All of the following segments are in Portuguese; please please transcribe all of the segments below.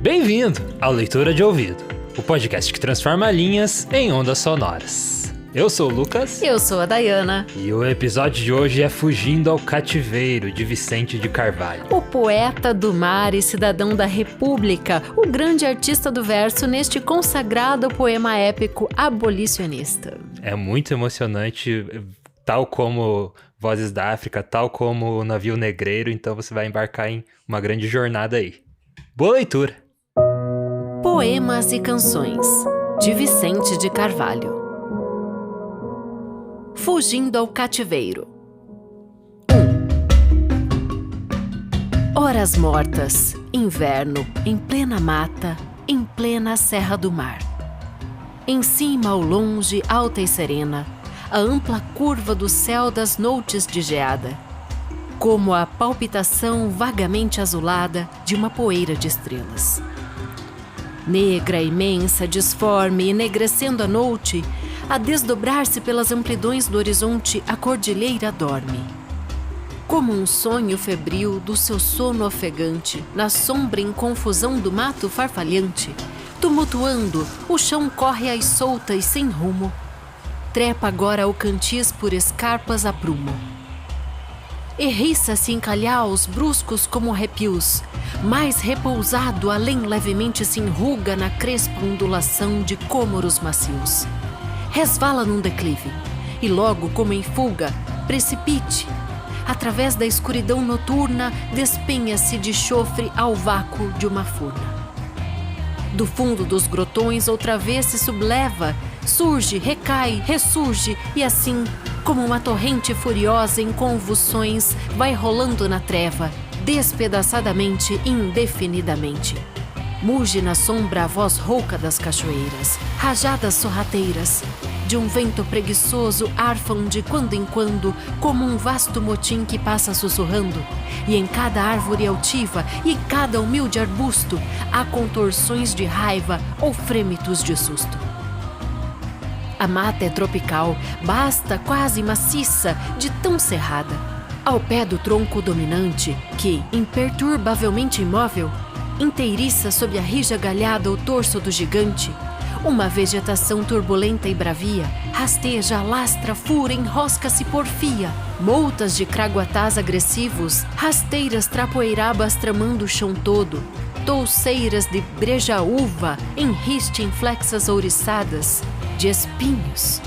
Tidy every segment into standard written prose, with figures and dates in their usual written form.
Bem-vindo ao Leitura de Ouvido, o podcast que transforma linhas em ondas sonoras. Eu sou o Lucas. Eu sou a Dayana. E o episódio de hoje é Fugindo ao Cativeiro, de Vicente de Carvalho. O poeta do mar e cidadão da República, o grande artista do verso neste consagrado poema épico abolicionista. É muito emocionante, tal como Vozes da África, tal como o Navio Negreiro, então você vai embarcar em uma grande jornada aí. Boa leitura! Poemas e Canções, de Vicente de Carvalho. Fugindo ao Cativeiro. 1. Horas mortas, inverno, em plena mata, em plena serra do mar. Em cima, ao longe, alta e serena, a ampla curva do céu das noites de geada, como a palpitação vagamente azulada de uma poeira de estrelas. Negra, imensa, disforme, enegrecendo a noite, a desdobrar-se pelas amplidões do horizonte, a cordilheira dorme. Como um sonho febril do seu sono ofegante, na sombra em confusão do mato farfalhante, tumultuando, o chão corre às soltas sem rumo. Trepa agora ao cantis por escarpas a prumo. Erriça-se em calhaus bruscos como arrepios, mais repousado além levemente se enruga na crespa ondulação de cômoros macios. Resvala num declive, e logo como em fuga, precipite. Através da escuridão noturna, despenha-se de chofre ao vácuo de uma furna. Do fundo dos grotões outra vez se subleva, surge, recai, ressurge, e assim, como uma torrente furiosa em convulsões, vai rolando na treva, despedaçadamente e indefinidamente. Muge na sombra a voz rouca das cachoeiras, rajadas sorrateiras. De um vento preguiçoso arfam de quando em quando, como um vasto motim que passa sussurrando. E em cada árvore altiva e em cada humilde arbusto, há contorções de raiva ou frêmitos de susto. A mata é tropical, basta quase maciça, de tão cerrada. Ao pé do tronco dominante, que, imperturbavelmente imóvel, inteiriça sob a rija galhada o torso do gigante, uma vegetação turbulenta e bravia, rasteja, lastra, fura, enrosca-se, porfia. Moutas de craguatás agressivos, rasteiras trapoeirabas tramando o chão todo, touceiras de brejaúva, enriste inflexas ouriçadas, de espinhos.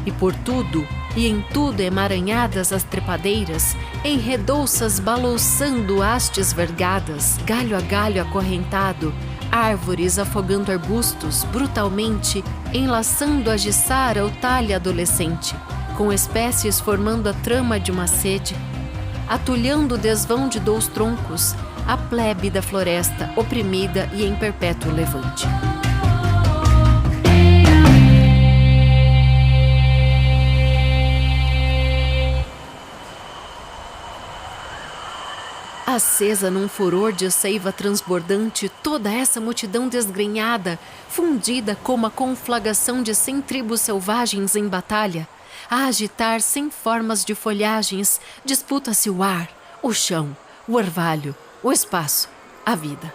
E por tudo, e em tudo emaranhadas as trepadeiras, enredouças balouçando hastes vergadas, galho a galho acorrentado, árvores afogando arbustos, brutalmente, enlaçando a jiçara o talhe adolescente, com espécies formando a trama de uma sede, atulhando o desvão de 2 troncos, a plebe da floresta oprimida e em perpétuo levante. Acesa num furor de seiva transbordante, toda essa multidão desgrenhada, fundida como a conflagração de 100 tribos selvagens em batalha, a agitar sem formas de folhagens, disputa-se o ar, o chão, o orvalho, o espaço, a vida.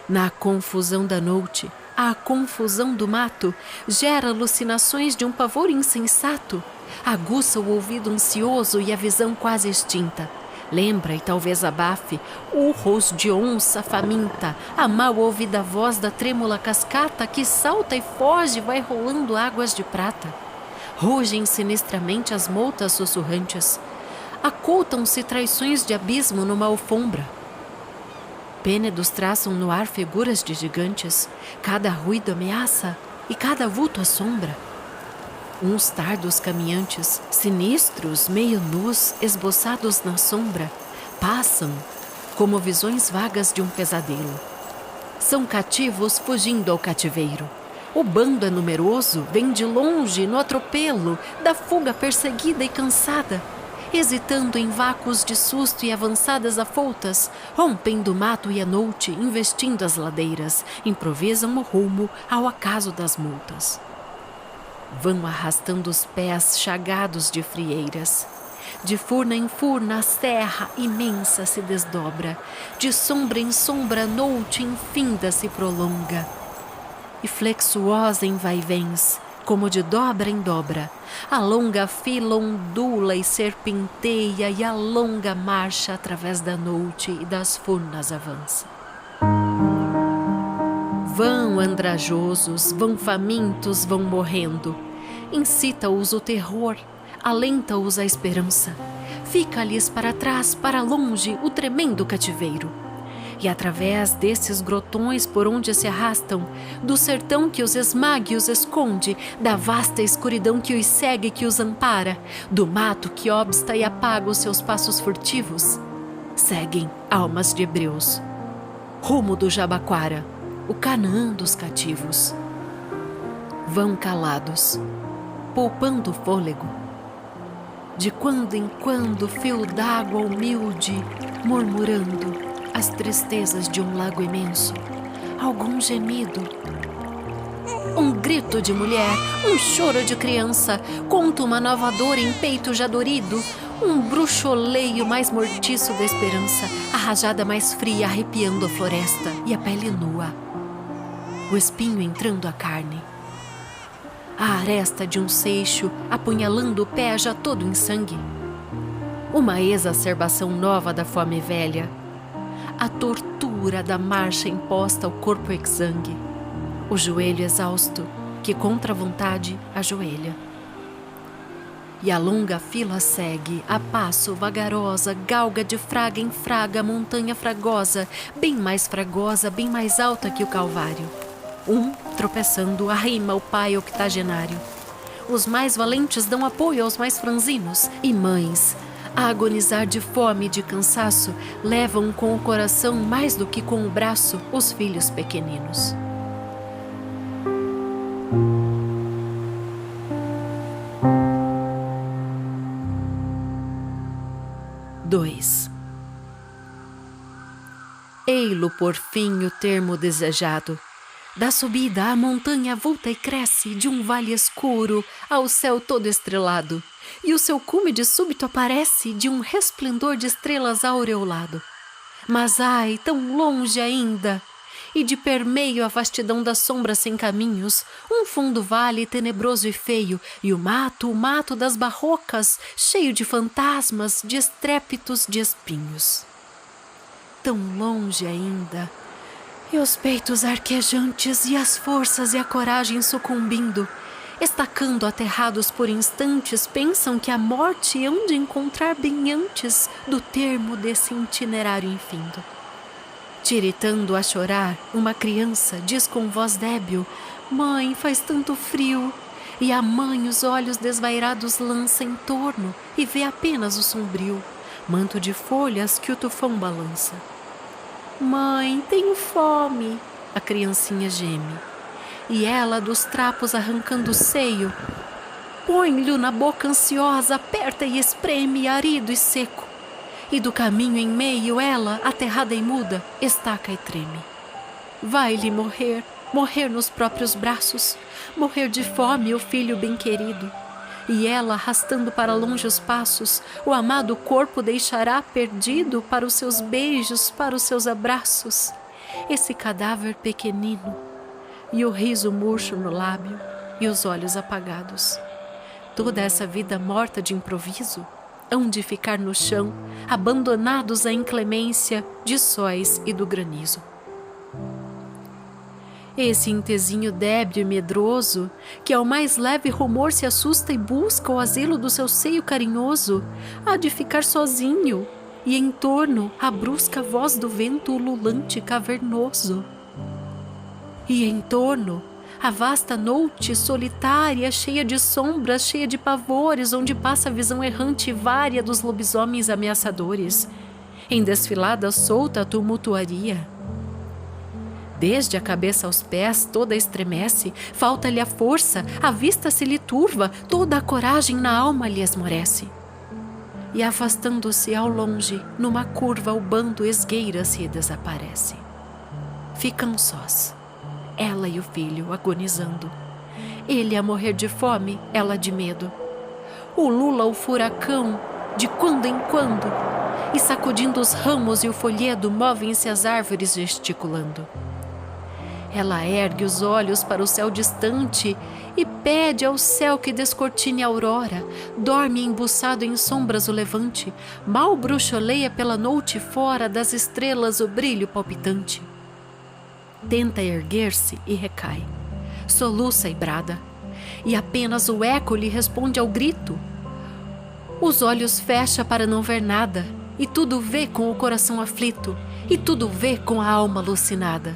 Na confusão da noite, a confusão do mato gera alucinações de um pavor insensato, aguça o ouvido ansioso e a visão quase extinta. Lembra e talvez abafe o urros de onça faminta, a mal ouvida voz da trêmula cascata que salta e foge, vai rolando águas de prata. Rugem sinistramente as moutas sussurrantes, ocultam-se traições de abismo numa alfombra. Pênedos traçam no ar figuras de gigantes, cada ruído ameaça e cada vulto assombra. Uns tardos caminhantes, sinistros, meio nus, esboçados na sombra, passam como visões vagas de um pesadelo. São cativos fugindo ao cativeiro. O bando é numeroso, vem de longe no atropelo da fuga perseguida e cansada. Hesitando em vácuos de susto e avançadas afoutas, rompendo o mato e a noite, investindo as ladeiras, improvisam o rumo ao acaso das multas. Vão arrastando os pés chagados de frieiras. De furna em furna a serra imensa se desdobra, de sombra em sombra a noute infinda se prolonga. E flexuosa em vaivens, como de dobra em dobra, a longa fila ondula e serpenteia, e a longa marcha através da noite e das furnas avança. Vão andrajosos, vão famintos, vão morrendo. Incita-os o terror, alenta-os a esperança. Fica-lhes para trás, para longe, o tremendo cativeiro. E através desses grotões por onde se arrastam, do sertão que os esmaga e os esconde, da vasta escuridão que os segue e que os ampara, do mato que obsta e apaga os seus passos furtivos, seguem almas de hebreus, rumo do Jabaquara, o Canaã dos cativos. Vão calados, poupando o fôlego. De quando em quando, fio d'água humilde, murmurando as tristezas de um lago imenso, algum gemido, um grito de mulher, um choro de criança, conta uma nova dor em peito já dorido, um bruxoleio mais mortiço da esperança, a rajada mais fria arrepiando a floresta e a pele nua, o espinho entrando a carne, a aresta de um seixo apunhalando o pé já todo em sangue, uma exacerbação nova da fome velha, a tortura da marcha imposta ao corpo exangue, o joelho exausto que contra a vontade ajoelha. E a longa fila segue, a passo vagarosa, galga de fraga em fraga, montanha fragosa, bem mais fragosa, bem mais alta que o Calvário. Um, tropeçando, arrima o pai octogenário. Os mais valentes dão apoio aos mais franzinos, e mães, a agonizar de fome e de cansaço, levam com o coração mais do que com o braço os filhos pequeninos. Ei-lo por fim o termo desejado. Da subida a montanha volta e cresce, de um vale escuro ao céu todo estrelado, e o seu cume de súbito aparece de um resplendor de estrelas aureolado. Mas ai, tão longe ainda! E de permeio a vastidão das sombras sem caminhos, um fundo vale tenebroso e feio, e o mato das barrocas, cheio de fantasmas, de estrépitos, de espinhos. Tão longe ainda! E os peitos arquejantes, e as forças e a coragem sucumbindo, estacando aterrados por instantes, pensam que a morte hão de encontrar bem antes do termo desse itinerário infindo. Tiritando a chorar, uma criança diz com voz débil: "Mãe, faz tanto frio." E a mãe os olhos desvairados lança em torno e vê apenas o sombrio manto de folhas que o tufão balança. "Mãe, tenho fome." A criancinha geme. E ela, dos trapos arrancando o seio, põe-lhe na boca ansiosa, aperta e espreme, arido e seco. E do caminho em meio ela, aterrada e muda, estaca e treme. Vai-lhe morrer, morrer nos próprios braços, morrer de fome o filho bem-querido. E ela, arrastando para longe os passos, o amado corpo deixará perdido para os seus beijos, para os seus abraços, esse cadáver pequenino, e o riso murcho no lábio e os olhos apagados. Toda essa vida morta de improviso hão de ficar no chão, abandonados à inclemência de sóis e do granizo. Esse intezinho débil e medroso, que ao mais leve rumor se assusta e busca o asilo do seu seio carinhoso, há de ficar sozinho, e em torno a brusca voz do vento ululante e cavernoso. E em torno a vasta noite solitária, cheia de sombras, cheia de pavores, onde passa a visão errante e vária dos lobisomens ameaçadores, em desfilada solta a tumultuaria. Desde a cabeça aos pés toda estremece, falta-lhe a força, a vista se lhe turva, toda a coragem na alma lhe esmorece. E afastando-se ao longe, numa curva o bando esgueira-se e desaparece. Ficam sós, ela e o filho agonizando. Ele a morrer de fome, ela de medo. Ulula o furacão, de quando em quando, e sacudindo os ramos e o folhedo, movem-se as árvores gesticulando. Ela ergue os olhos para o céu distante e pede ao céu que descortine a aurora. Dorme embuçado em sombras o levante, mal bruxoleia pela noite fora das estrelas o brilho palpitante. Tenta erguer-se e recai, soluça e brada, e apenas o eco lhe responde ao grito. Os olhos fecha para não ver nada, e tudo vê com o coração aflito, e tudo vê com a alma alucinada.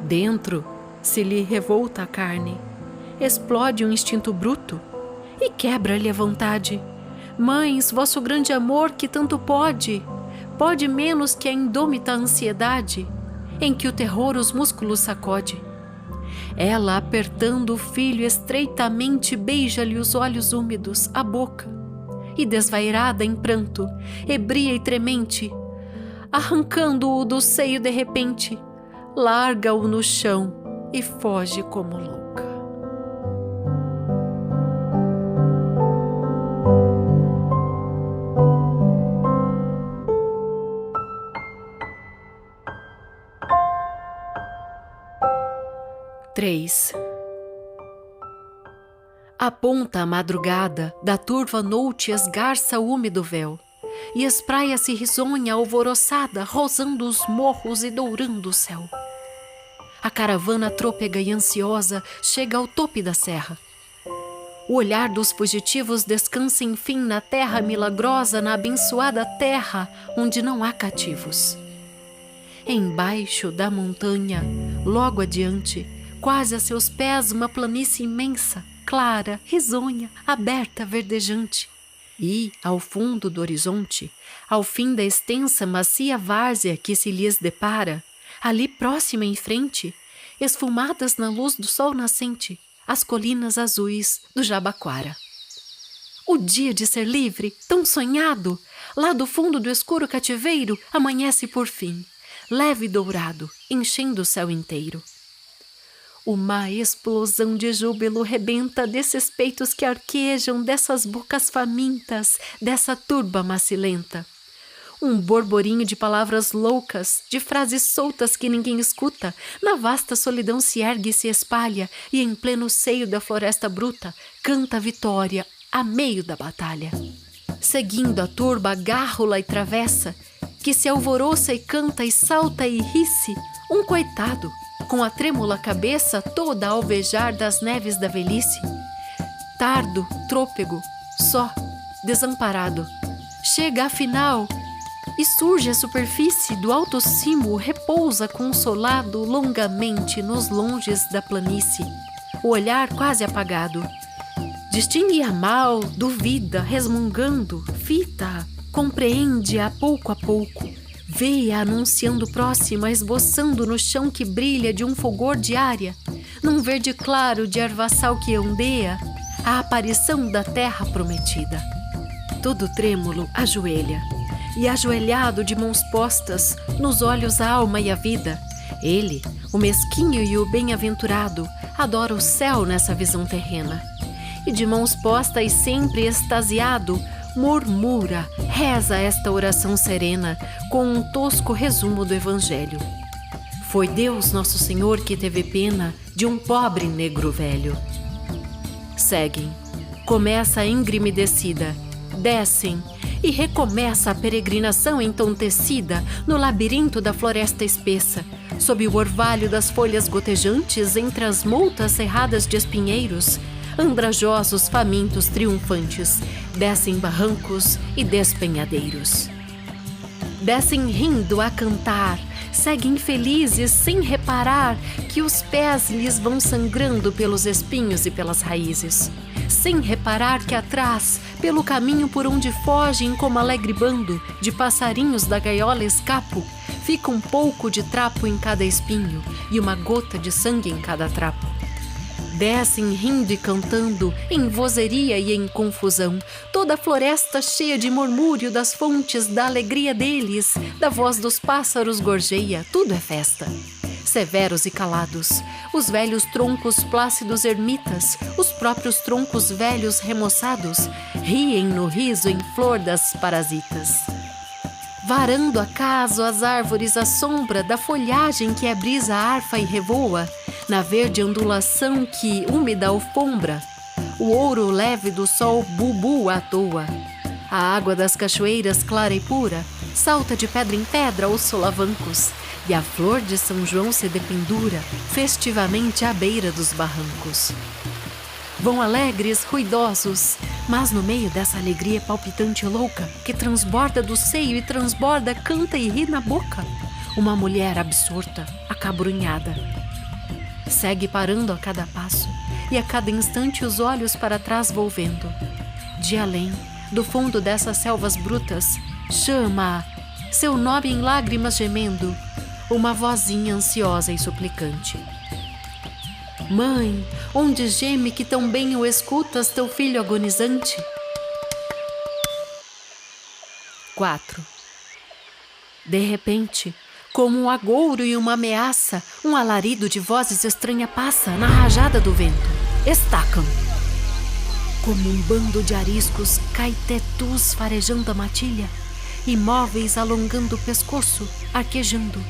Dentro se lhe revolta a carne, explode um instinto bruto e quebra-lhe a vontade. Mães, vosso grande amor que tanto pode menos que a indômita ansiedade, em que o terror os músculos sacode. Ela, apertando o filho estreitamente, beija-lhe os olhos úmidos, a boca, e desvairada em pranto, ebria e tremente, arrancando-o do seio de repente, larga-o no chão e foge como louca. Três. Aponta a madrugada, da turva noute esgarça o úmido véu, e espraia-se risonha alvoroçada, rosando os morros e dourando o céu. A caravana trôpega e ansiosa chega ao tope da serra. O olhar dos fugitivos descansa enfim na terra milagrosa, na abençoada terra onde não há cativos. Embaixo da montanha, logo adiante, quase a seus pés, uma planície imensa, clara, risonha, aberta, verdejante. E, ao fundo do horizonte, ao fim da extensa, macia várzea que se lhes depara, ali próxima em frente, esfumadas na luz do sol nascente, as colinas azuis do Jabaquara. O dia de ser livre, tão sonhado, lá do fundo do escuro cativeiro, amanhece por fim, leve e dourado, enchendo o céu inteiro. Uma explosão de júbilo rebenta desses peitos que arquejam, dessas bocas famintas, dessa turba macilenta. Um borborinho de palavras loucas, de frases soltas que ninguém escuta, na vasta solidão se ergue e se espalha, e em pleno seio da floresta bruta, canta a vitória a meio da batalha. Seguindo a turba gárrula e travessa, que se alvoroça e canta e salta e ri-se, um coitado, com a trêmula cabeça toda a alvejar das neves da velhice, tardo, trôpego, só, desamparado, chega afinal e surge à superfície do alto cimo, repousa consolado longamente nos longes da planície, o olhar quase apagado. Distingue-a mal, duvida, resmungando, fita, compreende-a a pouco, vê-a anunciando próxima, esboçando no chão que brilha de um fulgor de área, num verde claro de ervaçal que ondeia, a aparição da terra prometida. Todo trêmulo ajoelha, e ajoelhado de mãos postas, nos olhos a alma e a vida, ele, o mesquinho e o bem-aventurado, adora o céu nessa visão terrena. E de mãos postas e sempre extasiado, murmura, reza esta oração serena com um tosco resumo do Evangelho. Foi Deus Nosso Senhor que teve pena de um pobre negro velho. Seguem, começa a íngreme descida, descem e recomeça a peregrinação entontecida no labirinto da floresta espessa, sob o orvalho das folhas gotejantes entre as moutas cerradas de espinheiros. Andrajosos, famintos, triunfantes, descem barrancos e despenhadeiros. Descem rindo a cantar, seguem felizes sem reparar que os pés lhes vão sangrando pelos espinhos e pelas raízes, sem reparar que atrás, pelo caminho por onde fogem como alegre bando de passarinhos da gaiola escapo, fica um pouco de trapo em cada espinho e uma gota de sangue em cada trapo. Descem rindo e cantando, em vozeria e em confusão, toda a floresta cheia de murmúrio das fontes da alegria deles, da voz dos pássaros gorjeia, tudo é festa. severos e calados, os velhos troncos plácidos ermitas, os próprios troncos velhos remoçados, riem no riso em flor das parasitas. Varando acaso as árvores à sombra da folhagem que é brisa arfa e revoa, na verde ondulação que úmida alfombra, o ouro leve do sol bubu à toa. A água das cachoeiras clara e pura salta de pedra em pedra aos solavancos, e a flor de São João se dependura festivamente à beira dos barrancos. Vão alegres, ruidosos, mas no meio dessa alegria palpitante e louca, que transborda do seio e transborda, canta e ri na boca, uma mulher absorta, acabrunhada. Segue parando a cada passo, e a cada instante os olhos para trás volvendo. De além, do fundo dessas selvas brutas, chama seu nome em lágrimas gemendo, uma vozinha ansiosa e suplicante. Mãe, onde geme que tão bem o escutas teu filho agonizante? 4. De repente, como um agouro e uma ameaça, um alarido de vozes estranha passa na rajada do vento. Estacam. Como um bando de ariscos, caetetus farejando a matilha, imóveis alongando o pescoço, arquejando.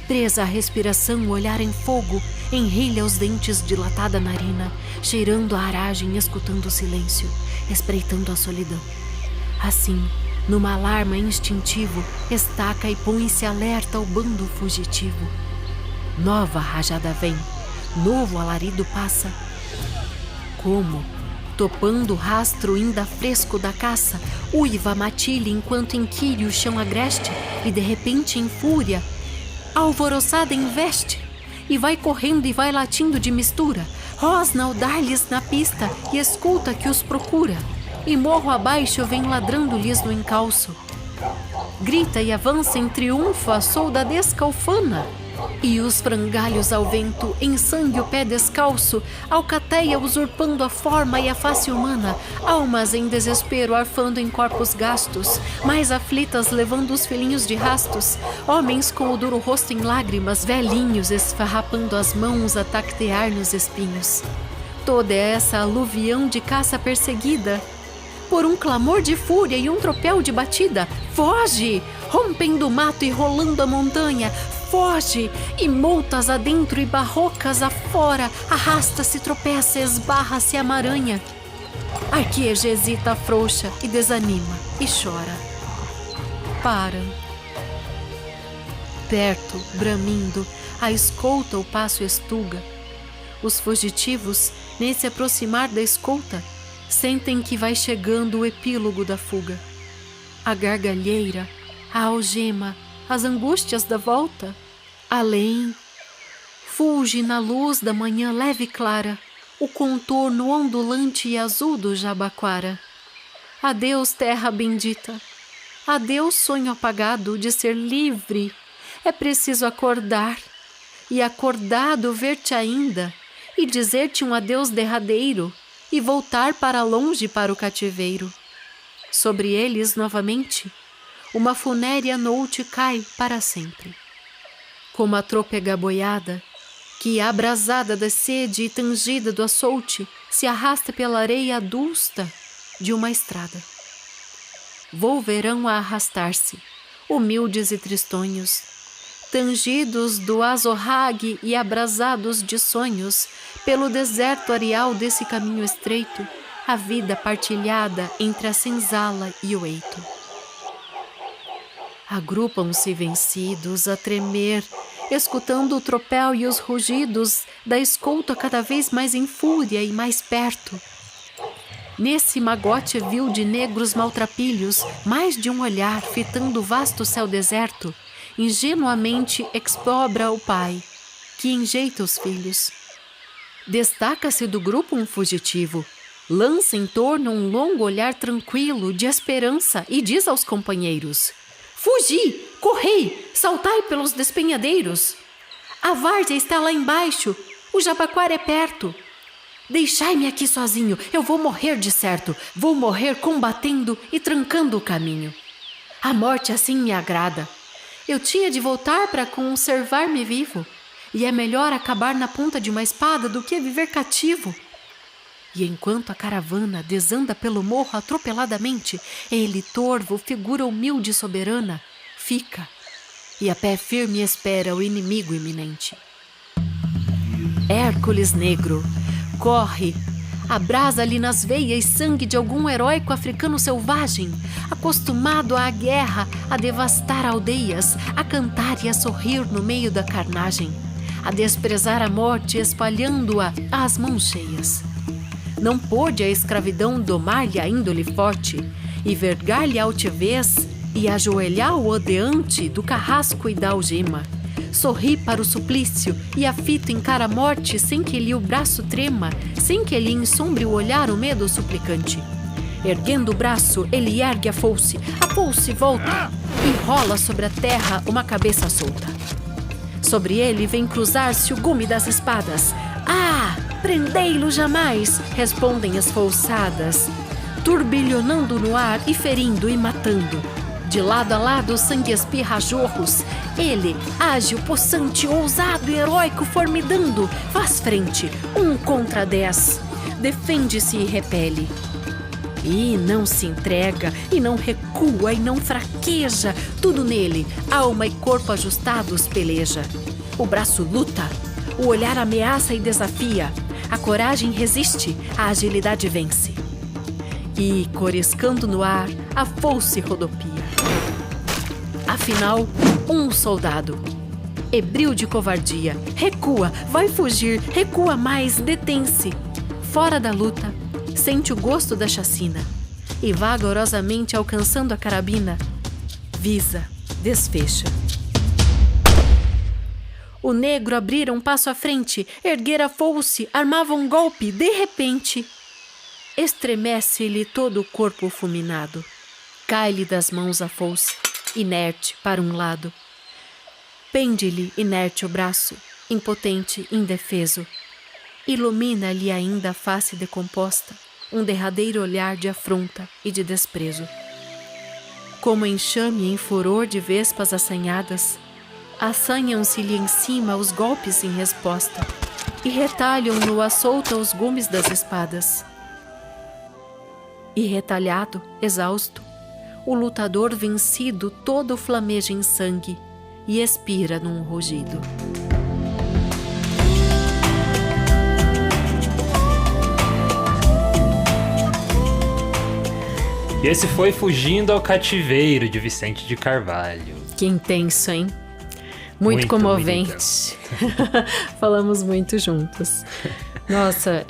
Presa a respiração, o olhar em fogo, enrilha os dentes, dilatada a narina, cheirando a aragem, escutando o silêncio, espreitando a solidão. Assim, numa alarma instintivo, estaca e põe-se alerta ao bando fugitivo. Nova rajada vem, novo alarido passa. Como, topando o rastro ainda fresco da caça, uiva a matilha enquanto inquire o chão agreste e de repente em fúria, alvoroçada investe e vai correndo e vai latindo de mistura, rosna ao dar-lhes na pista e escuta que os procura, e morro abaixo vem ladrando-lhes no encalço. Grita e avança em triunfo a soldadesca ufana, e os frangalhos ao vento, em sangue o pé descalço, alcateia usurpando a forma e a face humana, almas em desespero arfando em corpos gastos, mais aflitas levando os filhinhos de rastos, homens com o duro rosto em lágrimas, velhinhos esfarrapando as mãos a tactear nos espinhos. Toda essa aluvião de caça perseguida, por um clamor de fúria e um tropel de batida, foge, rompendo o mato e rolando a montanha, foge, e multas adentro e barrocas afora, arrasta-se, tropeça, esbarra-se a maranha. Arqueja, hesita, afrouxa e desanima e chora. Para. Perto, bramindo, a escolta o passo estuga. Os fugitivos, nesse aproximar da escolta, sentem que vai chegando o epílogo da fuga. A gargalheira, a algema, as angústias da volta. Além, fulge na luz da manhã leve e clara, o contorno ondulante e azul do Jabaquara. Adeus, terra bendita. Adeus, sonho apagado de ser livre. É preciso acordar, e acordado ver-te ainda, e dizer-te um adeus derradeiro, e voltar para longe para o cativeiro. Sobre eles, novamente, uma funérea noute cai para sempre. Como a trôpega boiada, que, abrasada da sede e tangida do açoute, se arrasta pela areia adusta de uma estrada. Volverão a arrastar-se, humildes e tristonhos, tangidos do azorrague e abrasados de sonhos, pelo deserto areal desse caminho estreito, a vida partilhada entre a senzala e o eito. Agrupam-se vencidos a tremer, escutando o tropel e os rugidos da escolta cada vez mais em fúria e mais perto. Nesse magote vil de negros maltrapilhos, mais de um olhar fitando o vasto céu deserto, ingenuamente expobra o pai, que enjeita os filhos. Destaca-se do grupo um fugitivo, lança em torno um longo olhar tranquilo de esperança e diz aos companheiros: fugi, correi, saltai pelos despenhadeiros. A várzea está lá embaixo, o Jabaquara é perto. Deixai-me aqui sozinho, eu vou morrer de certo, vou morrer combatendo e trancando o caminho. A morte assim me agrada. Eu tinha de voltar para conservar-me vivo. e é melhor acabar na ponta de uma espada do que viver cativo. E enquanto a caravana desanda pelo morro atropeladamente, ele, torvo, figura humilde e soberana, fica e a pé firme espera o inimigo iminente. Hércules negro corre, abrasa-lhe nas veias sangue de algum heróico africano selvagem, acostumado à guerra, a devastar aldeias, a cantar e a sorrir no meio da carnagem, a desprezar a morte espalhando-a às mãos cheias. Não pôde a escravidão domar-lhe a índole forte e vergar-lhe a altivez e ajoelhar o odeante do carrasco e da algema. Sorri para o suplício e aflito encara a morte sem que lhe o braço trema, sem que lhe ensombre o olhar o medo suplicante. Erguendo o braço, ele ergue a foice volta, enrola sobre a terra uma cabeça solta. Sobre ele vem cruzar-se o gume das espadas. Ah, prendei-lo jamais, respondem as folsadas, turbilhonando no ar e ferindo e matando. De lado a lado o sangue espirra a jorros. Ele, ágil, possante, ousado e heróico, formidando, faz frente, 1 contra 10. Defende-se e repele. E não se entrega, e não recua, e não fraqueja. Tudo nele, alma e corpo ajustados, peleja. O braço luta, o olhar ameaça e desafia. A coragem resiste, a agilidade vence. E, coriscando no ar, a foice rodopia. Afinal, um soldado, hebreu de covardia, recua, vai fugir, recua mais, detém-se. Fora da luta, sente o gosto da chacina e vagarosamente alcançando a carabina, visa, desfecha. O negro abrira um passo à frente, erguera a foice, armava um golpe, de repente. Estremece-lhe todo o corpo fulminado. Cai-lhe das mãos a foice, inerte para um lado. Pende-lhe inerte o braço, impotente, indefeso. Ilumina-lhe ainda a face decomposta, um derradeiro olhar de afronta e de desprezo. Como enxame em furor de vespas assanhadas, assanham-se-lhe em cima os golpes em resposta e retalham-no à solta os gumes das espadas. E retalhado, exausto, o lutador vencido todo flameja em sangue e expira num rugido. E esse foi Fugindo ao Cativeiro, de Vicente de Carvalho. Que intenso, hein? Muito comovente. Falamos muito juntos. Nossa,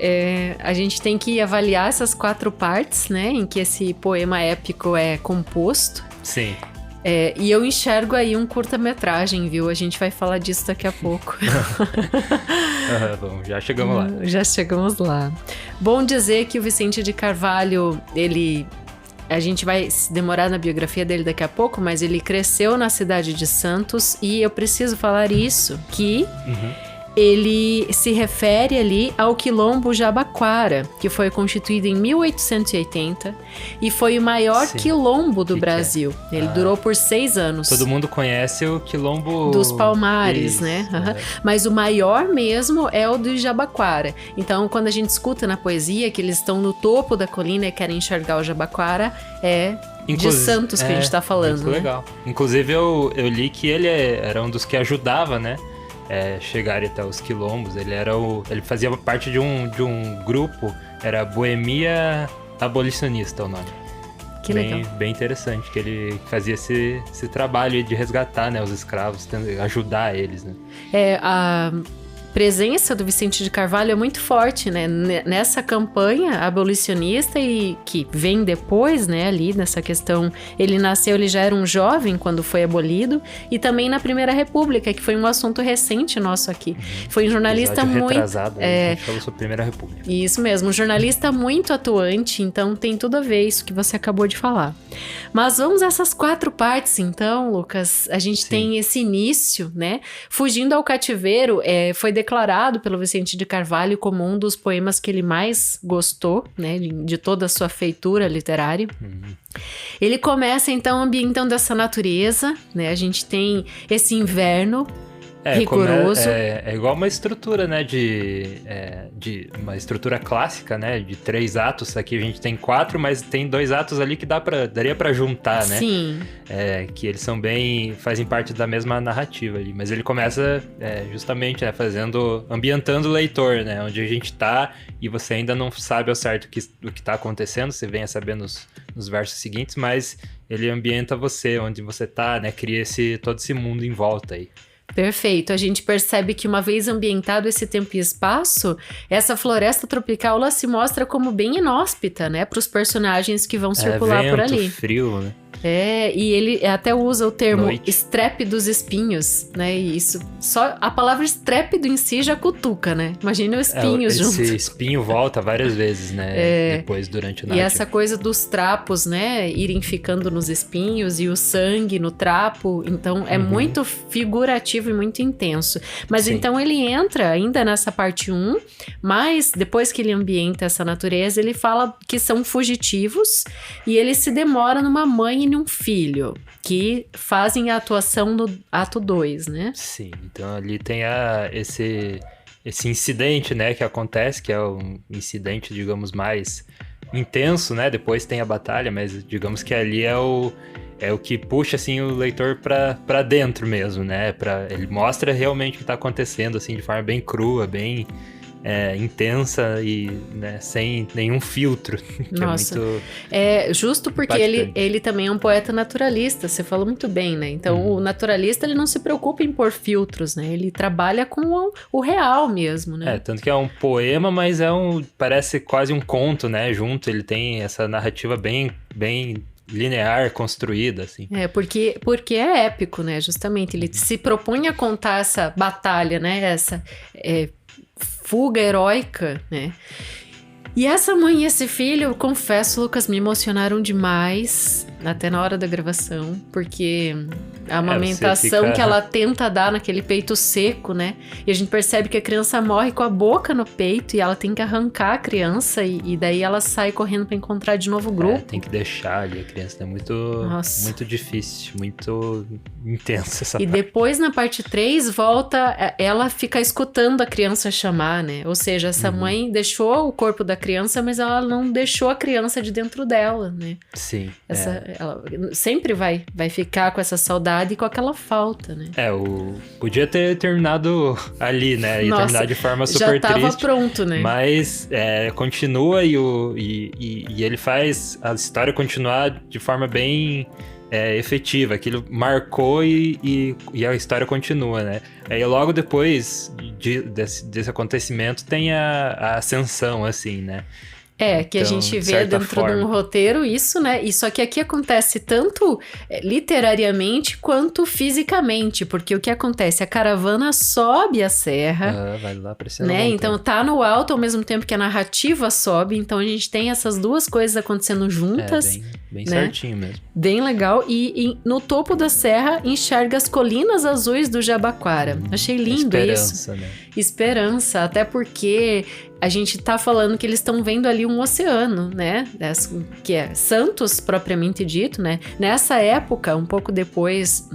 a gente tem que avaliar essas 4 partes, né? Em que esse poema épico é composto. Sim. E eu enxergo aí um curta-metragem, viu? A gente vai falar disso daqui a pouco. Bom, já chegamos lá. Já chegamos lá. Bom dizer que o Vicente de Carvalho, a gente vai se demorar na biografia dele daqui a pouco, mas ele cresceu na cidade de Santos e eu preciso falar isso, que ele se refere ali ao Quilombo Jabaquara, que foi constituído em 1880 e foi o maior quilombo do Brasil. Ele durou por 6 anos. Todo mundo conhece o Quilombo dos Palmares, né? Mas o maior mesmo é o do Jabaquara. Então, quando a gente escuta na poesia que eles estão no topo da colina e querem enxergar o Jabaquara, de Santos que a gente está falando. Muito legal. Inclusive, eu li que ele era um dos que ajudava, né? Chegar até os quilombos. Ele fazia parte de um grupo, era Boemia Abolicionista o nome. Que legal. Bem interessante, que ele fazia esse trabalho de resgatar, né, os escravos, ajudar eles, né? A presença do Vicente de Carvalho é muito forte, né? Nessa campanha abolicionista e que vem depois, né? Ali nessa questão, ele já era um jovem quando foi abolido, e também na Primeira República, que foi um assunto recente nosso aqui. Foi um jornalista muito retrasado, a gente falou sobre a Primeira República. Isso mesmo, um jornalista muito atuante, então tem tudo a ver isso que você acabou de falar. Mas vamos a essas 4 partes, então, Lucas. A gente tem esse início, né? Fugindo ao Cativeiro, foi declarado pelo Vicente de Carvalho como um dos poemas que ele mais gostou, né, de toda a sua feitura literária. Ele começa então ambientando essa natureza, né? A gente tem esse inverno rigoroso. É igual uma estrutura, né, de uma estrutura clássica, né, de 3 atos. Aqui a gente tem 4, mas tem 2 atos ali que daria pra juntar, né? Sim. Que eles fazem parte da mesma narrativa ali. Mas ele começa justamente, né, ambientando o leitor, né, onde a gente tá e você ainda não sabe ao certo o que tá acontecendo, você vem a saber nos versos seguintes, mas ele ambienta você, onde você tá, né, cria todo esse mundo em volta aí. Perfeito. A gente percebe que uma vez ambientado esse tempo e espaço, essa floresta tropical ela se mostra como bem inóspita, né, para os personagens que vão circular por ali. Frio, né? E ele até usa o termo Noite. estrépidos espinhos, né? E isso, só a palavra estrépido em si já cutuca, né? Imagina os espinhos juntos. Esse espinho volta várias vezes, né? Depois, durante o narrativo. E essa coisa dos trapos, né? Irem ficando nos espinhos e o sangue no trapo. Então, é muito figurativo e muito intenso. Mas Sim. então ele entra ainda nessa parte 1, mas depois que ele ambienta essa natureza, ele fala que são fugitivos e ele se demora numa mãe e num filho, que fazem a atuação no ato 2, né? Sim, então ali tem esse incidente, né, que acontece, que é um incidente, digamos, mais intenso, né? Depois tem a batalha, mas digamos que ali é o que puxa, assim, o leitor pra dentro mesmo, né? Ele mostra realmente o que tá acontecendo, assim, de forma bem crua, bem intensa e, né, sem nenhum filtro. Nossa, é muito justo porque impactante. ele também é um poeta naturalista, você falou muito bem, né? Então, o naturalista, ele não se preocupa em pôr filtros, né? Ele trabalha com o real mesmo, né? Tanto que é um poema, mas parece quase um conto, né? Junto, ele tem essa narrativa bem linear, construída, assim. Porque é épico, né? Justamente, ele se propõe a contar essa batalha, né? Essa fuga heróica, né? E essa mãe e esse filho, eu confesso, Lucas, me emocionaram demais, até na hora da gravação, porque a amamentação que ela tenta dar naquele peito seco, né? E a gente percebe que a criança morre com a boca no peito e ela tem que arrancar a criança e daí ela sai correndo pra encontrar de novo o grupo. Tem que deixar ali a criança, é muito difícil, muito intensa essa parte. E depois na parte 3 volta, ela fica escutando a criança chamar, né? Ou seja, essa mãe deixou o corpo da criança, mas ela não deixou a criança de dentro dela, né? Sim. Ela sempre vai ficar com essa saudade e com aquela falta, né? Podia ter terminado ali, né? E terminar de forma super triste. Já tava pronto, né? Mas continua e ele faz a história continuar de forma bem efetiva. Aquilo marcou e a história continua, né? Aí logo depois desse acontecimento tem a ascensão, assim, né? Que a gente vê dentro de um roteiro isso, né? E só que aqui acontece tanto literariamente quanto fisicamente, porque o que acontece? A caravana sobe a serra, vai lá pra né? Então tá no alto ao mesmo tempo que a narrativa sobe, então a gente tem essas duas coisas acontecendo juntas. Bem né? certinho mesmo. Bem legal. E no topo da serra enxerga as colinas azuis do Jabaquara. Achei lindo Esperança, isso. Né? Esperança, até porque a gente tá falando que eles estão vendo ali um oceano, né? Que é Santos, propriamente dito, né? Nessa época, um pouco depois,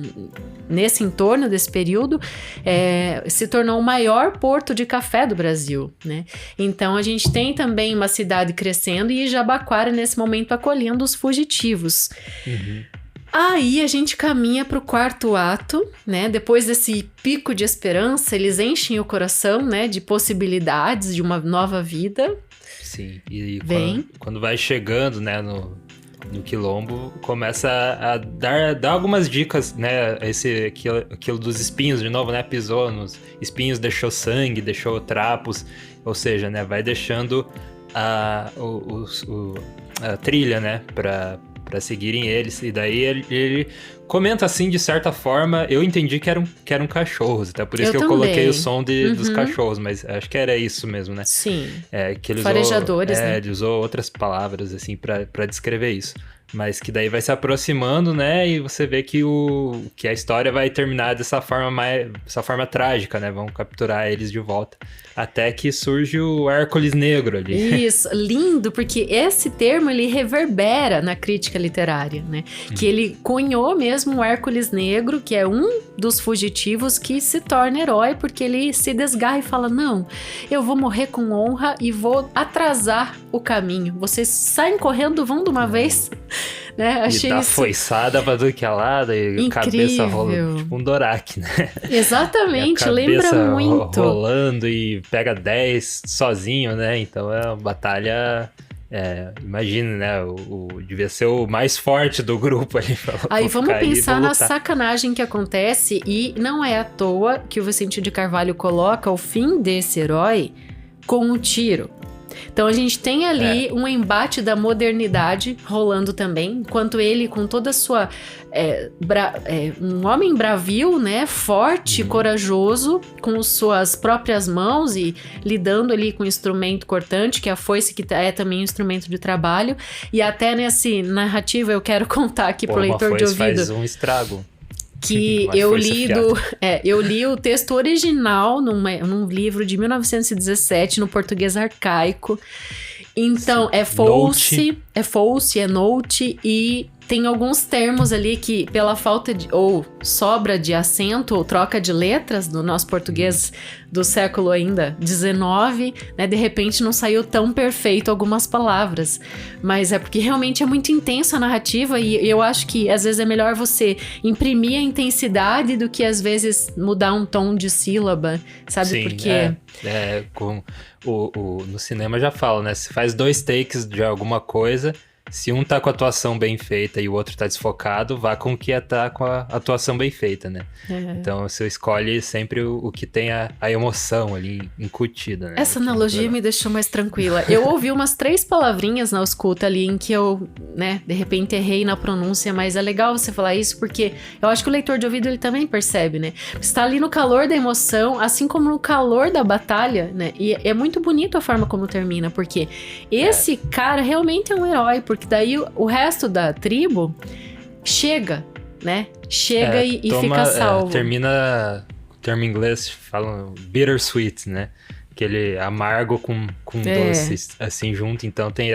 nesse entorno desse período, se tornou o maior porto de café do Brasil, né? Então, a gente tem também uma cidade crescendo e Jabaquara, nesse momento, acolhendo os fugitivos. Aí a gente caminha para o quarto ato, né? Depois desse pico de esperança, eles enchem o coração, né? De possibilidades de uma nova vida. Sim, e quando vai chegando, né? No quilombo, começa a dar algumas dicas, né? Aquilo dos espinhos, de novo, né? Pisou nos espinhos, deixou sangue, deixou trapos. Ou seja, né? Vai deixando a trilha, né? Pra seguirem eles, e daí ele comenta assim, de certa forma, eu entendi que eram cachorros, até por isso que eu coloquei o som dos cachorros, mas acho que era isso mesmo, né? Sim, que ele farejadores, né? Ele usou outras palavras, assim, pra descrever isso. Mas que daí vai se aproximando, né? E você vê que a história vai terminar dessa forma trágica, né? Vão capturar eles de volta. Até que surge o Hércules Negro ali. Isso, lindo, porque esse termo, ele reverbera na crítica literária, né? Que ele cunhou mesmo o Hércules Negro, que é um dos fugitivos que se torna herói, porque ele se desgarra e fala, não, eu vou morrer com honra e vou atrasar o caminho. Vocês saem correndo, vão de uma vez, né? Achei e dá foiçada pra tudo que é lado e cabeça rolando, tipo um Dorak, né? Exatamente, lembra muito. Rolando e pega 10 sozinho, né? Então é uma batalha... imagina, né? Devia ser o mais forte do grupo ali. Aí vamos pensar na sacanagem que acontece, e não é à toa que o Vicente de Carvalho coloca o fim desse herói com um tiro. Então a gente tem ali um embate da modernidade rolando também, enquanto ele, com toda a sua... um homem bravio, né? Forte, corajoso, com suas próprias mãos e lidando ali com o instrumento cortante, que é a foice, que é também um instrumento de trabalho. E até nesse narrativa eu quero contar aqui pro leitor de ouvido... faz um estrago. Que eu li o texto original num livro de 1917, no português arcaico. Então, é foice, é note, e tem alguns termos ali que, pela falta de, ou sobra de acento, ou troca de letras no nosso português do século ainda 19, né, de repente não saiu tão perfeito algumas palavras. Mas é porque realmente é muito intensa a narrativa, e eu acho que às vezes é melhor você imprimir a intensidade do que às vezes mudar um tom de sílaba, sabe? Sim, porque... no cinema já fala, né? Se faz 2 takes de alguma coisa, se um tá com a atuação bem feita e o outro tá desfocado, vá com o que tá com a atuação bem feita, né? Então você escolhe sempre o que tem a emoção ali incutida, né? Essa analogia me deixou mais tranquila. Eu ouvi umas 3 palavrinhas na escuta ali em que eu, né, de repente errei na pronúncia, mas é legal você falar isso porque eu acho que o leitor de ouvido ele também percebe, né? Você tá ali no calor da emoção, assim como no calor da batalha, né? E é muito bonito a forma como termina, porque esse cara realmente é um herói, porque daí o resto da tribo chega, né? E fica salvo. Termina, o termo em inglês falam bittersweet, né? Aquele amargo com doce, assim, junto. Então tem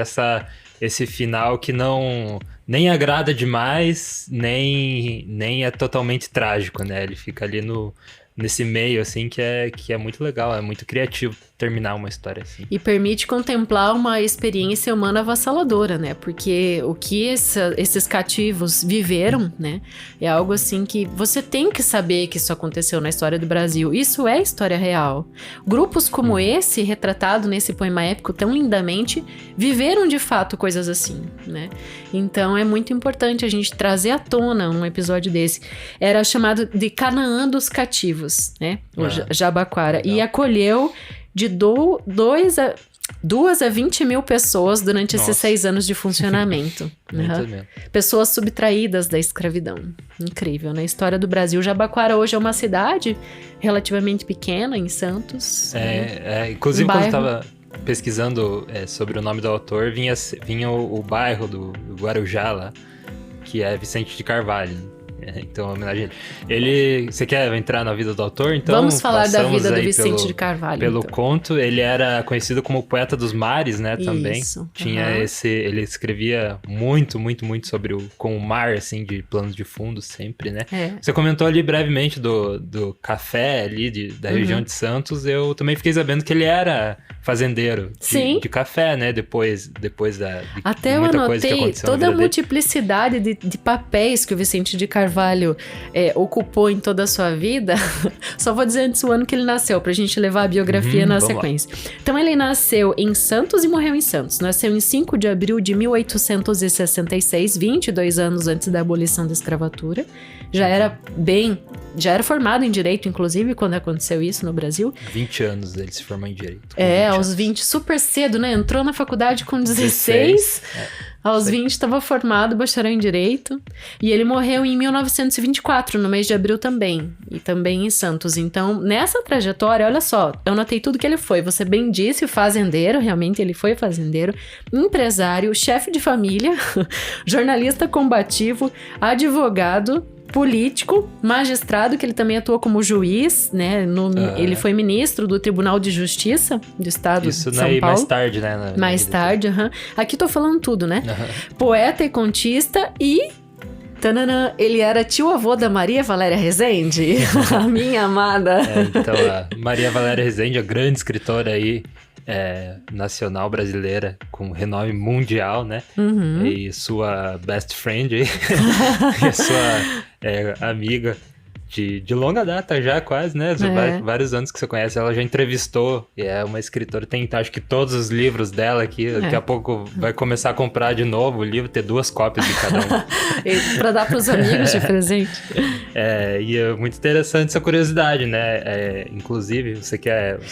esse final que não... nem agrada demais, nem é totalmente trágico, né? Ele fica ali nesse meio, assim, que é muito legal, é muito criativo terminar uma história assim. E permite contemplar uma experiência humana avassaladora, né? Porque o que esses cativos viveram, né? É algo assim que você tem que saber que isso aconteceu na história do Brasil. Isso é história real. Grupos como esse, retratado nesse poema épico tão lindamente, viveram de fato coisas assim, né? Então é muito importante a gente trazer à tona um episódio desse. Era chamado de Canaã dos Cativos, né? O Jabaquara. Legal. E acolheu de 2 a 20 mil pessoas durante esses 6 anos de funcionamento. Pessoas subtraídas da escravidão. Incrível, né? História do Brasil. Jabaquara hoje é uma cidade relativamente pequena, em Santos. Inclusive, quando eu estava pesquisando sobre o nome do autor, vinha o bairro do Guarujá lá, que é Vicente de Carvalho. Então, homenagem a ele. Você quer entrar na vida do autor? Então, vamos falar da vida do Vicente de Carvalho. Pelo conto, ele era conhecido como poeta dos mares, né? Também. Isso. Tinha ele escrevia muito, muito, muito com o mar, assim, de planos de fundo sempre, né? Você comentou ali brevemente do café ali, da região de Santos. Eu também fiquei sabendo que ele era fazendeiro de café, né? Depois até eu anotei toda a multiplicidade de papéis que o Vicente de Carvalho ocupou em toda a sua vida. Só vou dizer antes o ano que ele nasceu, pra gente levar a biografia na sequência. Então ele nasceu em Santos e morreu em Santos. Nasceu em 5 de abril de 1866, 22 anos antes da abolição da escravatura. Já era formado em Direito, inclusive, quando aconteceu isso no Brasil. 20 anos ele se formou em Direito. Aos 20, super cedo, né? Entrou na faculdade com 16. Aos 20 estava formado, bacharel em Direito. E ele morreu em 1924, no mês de abril também. E também em Santos. Então, nessa trajetória, olha só, eu notei tudo que ele foi. Você bem disse, fazendeiro, realmente ele foi fazendeiro. Empresário, chefe de família, jornalista combativo, advogado, político, magistrado, que ele também atuou como juiz, né? Ele foi ministro do Tribunal de Justiça do Estado de São Paulo. Mais tarde, né? Mais tarde, Aqui tô falando tudo, né? Poeta e contista e Tananã, ele era tio-avô da Maria Valéria Rezende, a minha amada. Então, a Maria Valéria Rezende, a grande escritora aí, nacional brasileira, com renome mundial, né? Uhum. E sua best friend aí, e sua amiga de longa data já, quase, né? Vários anos que você conhece, ela já entrevistou, e é uma escritora, tem acho que todos os livros dela aqui, daqui a pouco vai começar a comprar de novo o livro, ter 2 cópias de cada um. Pra dar pros amigos de presente. E é muito interessante essa curiosidade, né? Inclusive, você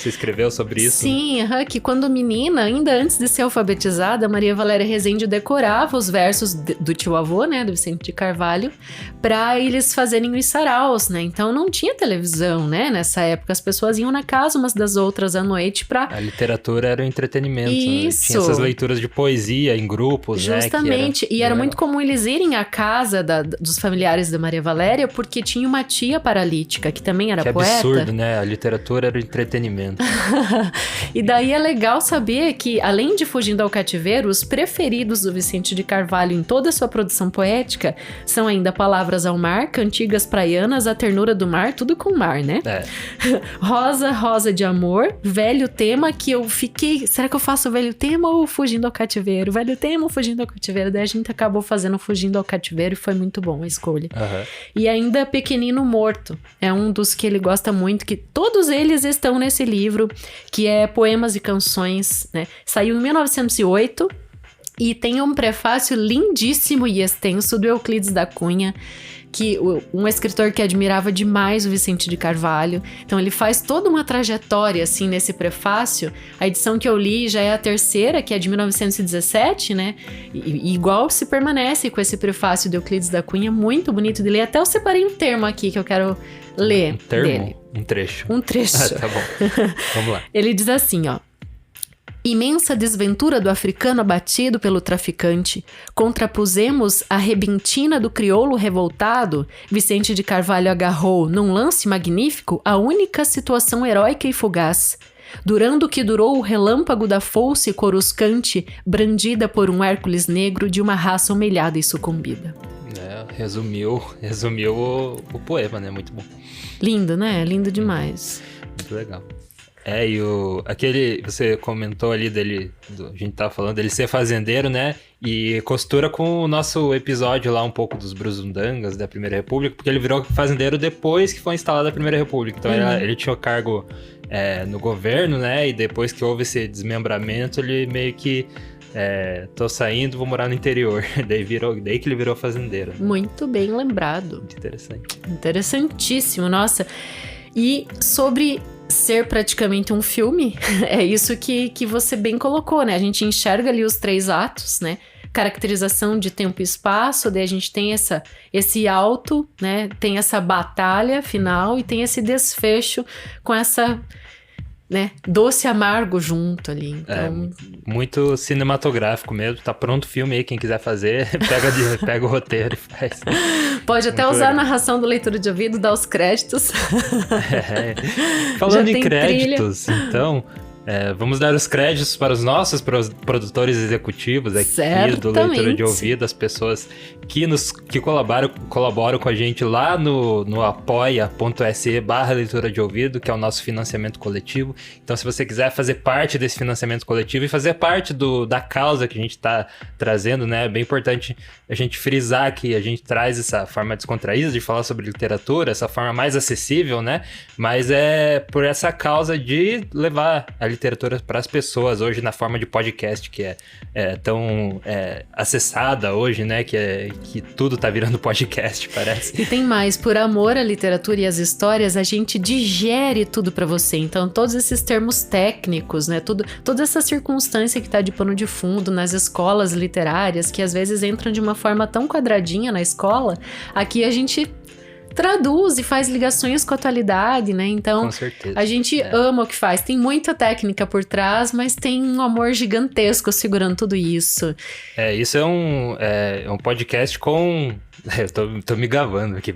escreveu sobre isso? Sim, que quando menina, ainda antes de ser alfabetizada, Maria Valéria Rezende decorava os versos do tio-avô, né, do Vicente de Carvalho, pra eles fazerem os saraus, né? Então não tinha televisão, né? Nessa época as pessoas iam na casa umas das outras à noite pra... A literatura era o entretenimento. Isso. Né? Tinha essas leituras de poesia em grupos, justamente, né? E era muito comum eles irem à casa dos familiares da Maria Valéria, porque tinha uma tia paralítica, que também era poeta. Que absurdo, né? A literatura era o entretenimento. E daí é legal saber que, além de Fugindo ao Cativeiro, os preferidos do Vicente de Carvalho em toda a sua produção poética são ainda Palavras ao Mar, Cantigas Praianas, A Ternura do Mar, tudo com mar, né? Rosa, Rosa de Amor, Velho Tema, que eu fiquei... Será que eu faço Velho Tema ou Fugindo ao Cativeiro? Velho Tema ou Fugindo ao Cativeiro? Daí a gente acabou fazendo Fugindo ao Cativeiro e foi muito bom a escolha. E ainda Pequenino Morto, é um dos que ele gosta muito, que todos eles estão nesse livro, que é Poemas e Canções, né? Saiu em 1908 e tem um prefácio lindíssimo e extenso do Euclides da Cunha, que um escritor que admirava demais o Vicente de Carvalho. Então ele faz toda uma trajetória assim nesse prefácio. A edição que eu li já é a terceira, que é de 1917, né? E igual se permanece com esse prefácio do Euclides da Cunha, muito bonito de ler. Até eu separei um termo aqui que eu quero ler. Um termo? Dele. Um trecho. Um trecho. Tá bom. Vamos lá. Ele diz assim, ó. Imensa desventura do africano abatido pelo traficante, contrapusemos a rebentina do crioulo revoltado, Vicente de Carvalho agarrou, num lance magnífico, a única situação heróica e fugaz. Durando o que durou o relâmpago da foice coruscante, brandida por um Hércules negro de uma raça humilhada e sucumbida. Resumiu o poema, né? Muito bom. Lindo, né? Lindo demais. Muito legal. E aquele, você comentou ali dele, a gente tava falando dele ser fazendeiro, né? E costura com o nosso episódio lá um pouco dos Brusundangas da Primeira República, porque ele virou fazendeiro depois que foi instalada a Primeira República. Então ele tinha o cargo no governo, né? E depois que houve esse desmembramento, ele meio que... tô saindo, vou morar no interior. Daí que ele virou fazendeiro. Né? Muito bem lembrado. Muito interessante. Interessantíssimo, nossa. E sobre ser praticamente um filme, é isso que você bem colocou, né? A gente enxerga ali os 3 atos, né? Caracterização de tempo e espaço, daí a gente tem esse alto, né? Tem essa batalha final e tem esse desfecho com essa... né? Doce amargo junto ali. Então... muito cinematográfico mesmo. Tá pronto o filme aí, quem quiser fazer, pega o roteiro e faz. Pode até usar a narração do Leitura de Ouvido, dar os créditos. Falando em créditos, trilha. Então... vamos dar os créditos para os nossos produtores executivos aqui do Leitura de Ouvido, as pessoas que colaboram com a gente lá no apoia.se/leitura de ouvido, que é o nosso financiamento coletivo. Então, se você quiser fazer parte desse financiamento coletivo e fazer parte da causa que a gente está trazendo, né? É bem importante a gente frisar que a gente traz essa forma descontraída de falar sobre literatura, essa forma mais acessível, né? Mas é por essa causa de levar a literatura para as pessoas hoje na forma de podcast, que é tão acessada hoje, né? Que tudo tá virando podcast, parece. E tem mais, por amor à literatura e às histórias, a gente digere tudo para você. Então, todos esses termos técnicos, né? Toda essa circunstância que tá de pano de fundo nas escolas literárias, que às vezes entram de uma forma tão quadradinha na escola, aqui a gente traduz e faz ligações com a atualidade, né? Então, com certeza. A gente ama o que faz. Tem muita técnica por trás, mas tem um amor gigantesco segurando tudo isso. Isso é um podcast com... Eu tô me gabando aqui.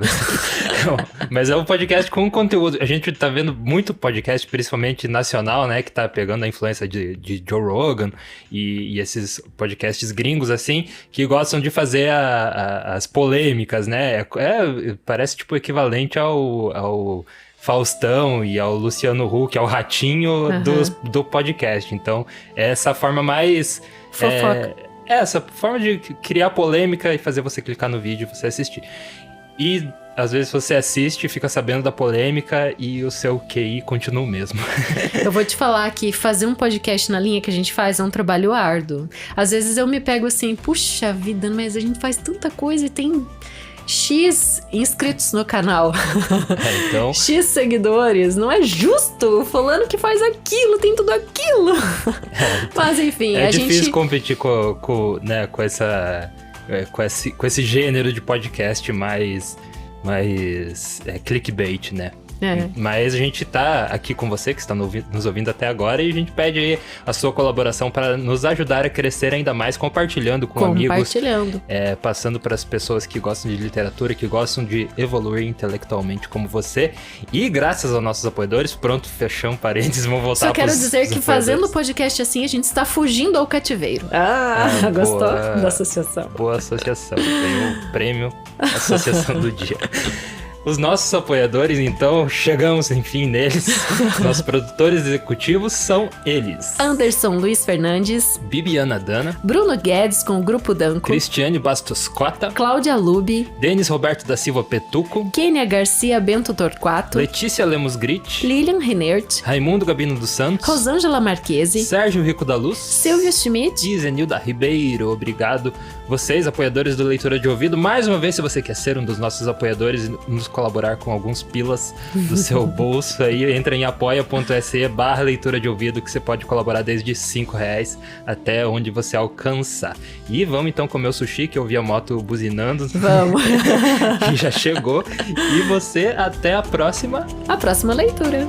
Mas é um podcast com conteúdo. A gente tá vendo muito podcast, principalmente nacional, né? Que tá pegando a influência de Joe Rogan e esses podcasts gringos, assim, que gostam de fazer as polêmicas, né? Parece, tipo, equivalente ao Faustão e ao Luciano Huck, ao Ratinho do podcast. Então, é essa forma mais... Fofoca. Essa forma de criar polêmica e fazer você clicar no vídeo e você assistir. E, às vezes, você assiste, fica sabendo da polêmica e o seu QI continua o mesmo. Eu vou te falar que fazer um podcast na linha que a gente faz é um trabalho árduo. Às vezes eu me pego assim, puxa vida, mas a gente faz tanta coisa e tem... X inscritos no canal. Então... X seguidores. Não é justo. Fulano que faz aquilo, tem tudo aquilo. Mas enfim, a gente... É difícil competir com esse gênero de podcast mais clickbait, né? Mas a gente tá aqui com você, que está nos ouvindo até agora, e a gente pede aí a sua colaboração para nos ajudar a crescer ainda mais, compartilhando com amigos. Passando para as pessoas que gostam de literatura, que gostam de evoluir intelectualmente como você. E graças aos nossos apoiadores, pronto, fechamos parênteses, vamos voltar. Só quero dizer que fazendo o podcast assim, a gente está fugindo ao cativeiro. Gostou da associação? Boa associação, tem o prêmio Associação do Dia. Os nossos apoiadores, então, chegamos, enfim, neles. Nossos produtores executivos são eles: Anderson Luiz Fernandes, Bibiana Dana, Bruno Guedes com o Grupo Danco, Cristiane Bastos Cota, Cláudia Lubi, Denis Roberto da Silva Petuco, Kênia Garcia Bento Torquato, Letícia Lemos Grit, Lilian Renert, Raimundo Gabino dos Santos, Rosângela Marquesi, Sérgio Rico da Luz, Silvio Schmidt e Zenilda Ribeiro. Obrigado, vocês, apoiadores do Leitura de Ouvido. Mais uma vez, se você quer ser um dos nossos apoiadores e nos colaborar com alguns pilas do seu bolso, aí entra em apoia.se/leitura de ouvido, que você pode colaborar desde R$5 até onde você alcançar. E vamos então comer o sushi, que eu vi a moto buzinando. Vamos. Que já chegou. E você, até a próxima leitura.